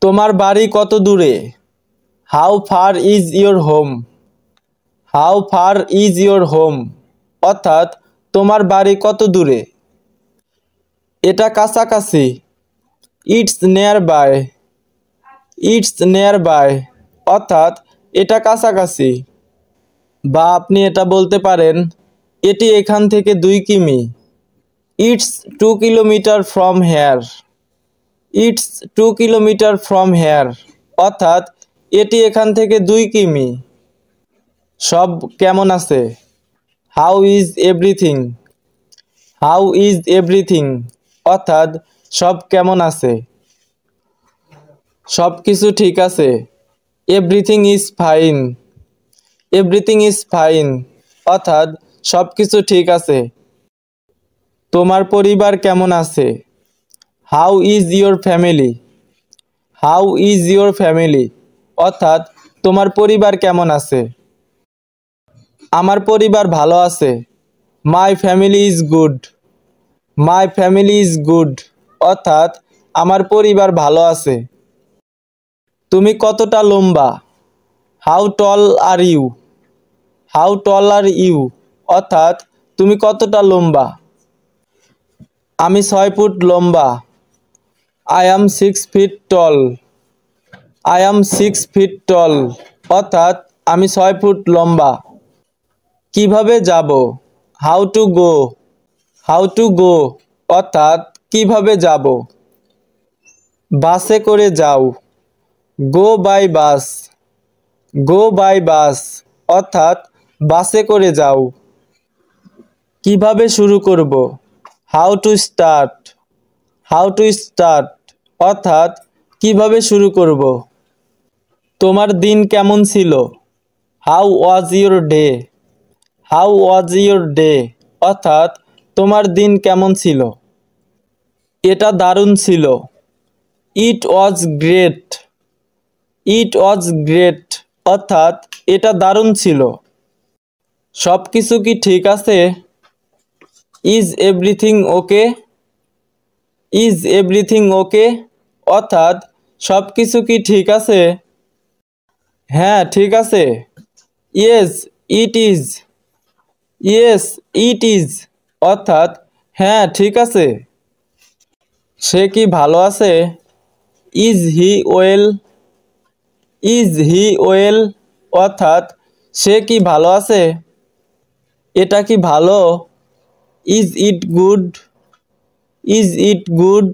তোমার বাড়ি কত দূরে? How far is your home? How far is your home অর্থাৎ তোমার বাড়ি কত দূরে। এটা কাছাকাছি। It's nearby. It's nearby অর্থাৎ এটা কাছাকাছি। বা আপনি এটা বলতে পারেন এটি এখান থেকে 2 কিমি। It's 2 kilometre from here. It's 2 kilometre from here অর্থাৎ এটি এখান থেকে 2 কিমি। সব কেমন আছে? How is everything? How is everything অর্থাৎ সব কেমন আছে। সব কিছু ঠিক আছে। Everything is fine. Everything is fine অর্থাৎ সব কিছু ঠিক আছে। তোমার পরিবার কেমন আছে? How is your family? How is your family অর্থাৎ তোমার পরিবার কেমন আছে। আমার পরিবার ভালো আছে। মাই family is good. My family is good অর্থাৎ আমার পরিবার ভালো আছে। তুমি কতটা লম্বা? How tall are you? How tall are you অর্থাৎ তুমি কতটা লম্বা। আমি 6 ফুট লম্বা। I am 6 feet tall. I am 6 feet tall অর্থাৎ আমি 6 ফুট লম্বা। কিভাবে যাব? How to go. How to go অর্থাৎ কিভাবে যাব। বাসে করে যাও। গো by bus. Go by bus অর্থাৎ বাসে করে যাও। কিভাবে শুরু করব? How to start. How to start অর্থাৎ কিভাবে শুরু করব। তোমার দিন কেমন ছিল? How was your day? How was your day অর্থাৎ তোমার দিন কেমন ছিল। এটা দারুণ ছিল। ইট was great. It was great অর্থাৎ এটা দারুণ ছিল। সব কিছু কি ঠিক আছে? Is everything okay? Is everything okay অর্থাৎ সব কিছু কি ঠিক আছে। হ্যাঁ ঠিক আছে। Yes it is. Yes it is অর্থাৎ হ্যাঁ ঠিক আছে। সে কি ভালো আছে? Is he well? Is he well অর্থাৎ সে কি ভালো আছে। এটা কি ভালো? Is it good? Is it good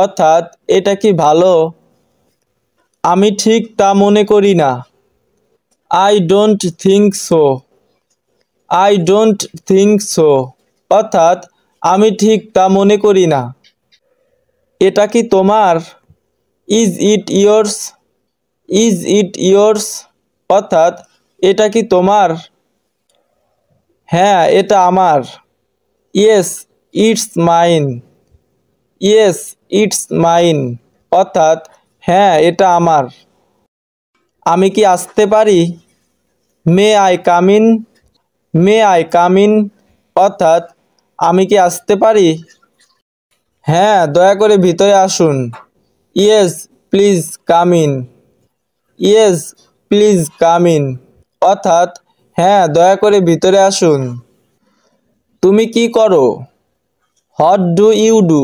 অর্থাৎ এটা কি ভালো। আমি ঠিক তা মনে করি না। I don't think so. I don't think so অর্থাৎ আমি ঠিক তা মনে করি না। এটা কি তোমার? Is it yours? Is it yours অর্থাৎ এটা কি তোমার। হ্যাঁ এটা আমার। Yes it's mine. Yes it's mine অর্থাৎ হ্যাঁ এটা আমার। আমি কি আসতে পারি? May I come in? May I come in অর্থাৎ আমি কি আসতে পারি। হ্যাঁ দয়া করে ভিতরে আসুন। Yes please come in. Yes please come in অর্থাৎ হ্যাঁ দয়া করে ভিতরে আসুন। তুমি কি করো? What do you do?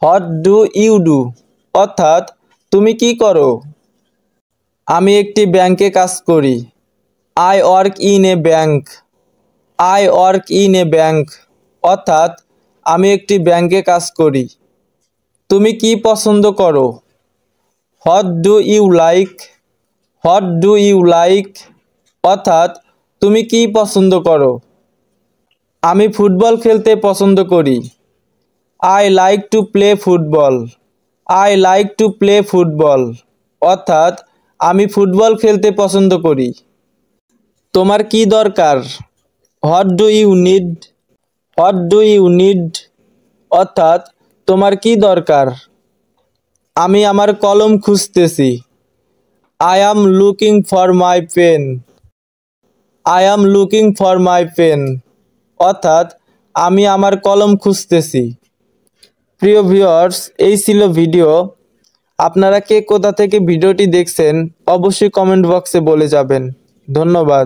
What do you do অর্থাৎ তুমি কি করো। আমি একটি ব্যাংকে কাজ করি। I work in a bank. I work in a bank অর্থাৎ আমি একটি ব্যাংকে কাজ করি। তুমি কি পছন্দ করো? What do you like? What do you like অর্থাৎ তুমি কি পছন্দ করো। আমি ফুটবল খেলতে পছন্দ করি। I like to play football. I like to play football অর্থাৎ আমি ফুটবল খেলতে পছন্দ করি। তোমার কি দরকার? What do you need? What do you need অর্থাৎ তোমার কি দরকার। আমি আমার কলম খুঁজতেছি। I am looking for my pen. I am looking for my pen অর্থাৎ আমি আমার কলম খুঁজতেছি। প্রিয় ভিউয়ার্স এই ছিল ভিডিও। আপনারা কে কোথা থেকে ভিডিওটি দেখছেন অবশ্যই কমেন্ট বক্সে বলে যাবেন। ধন্যবাদ।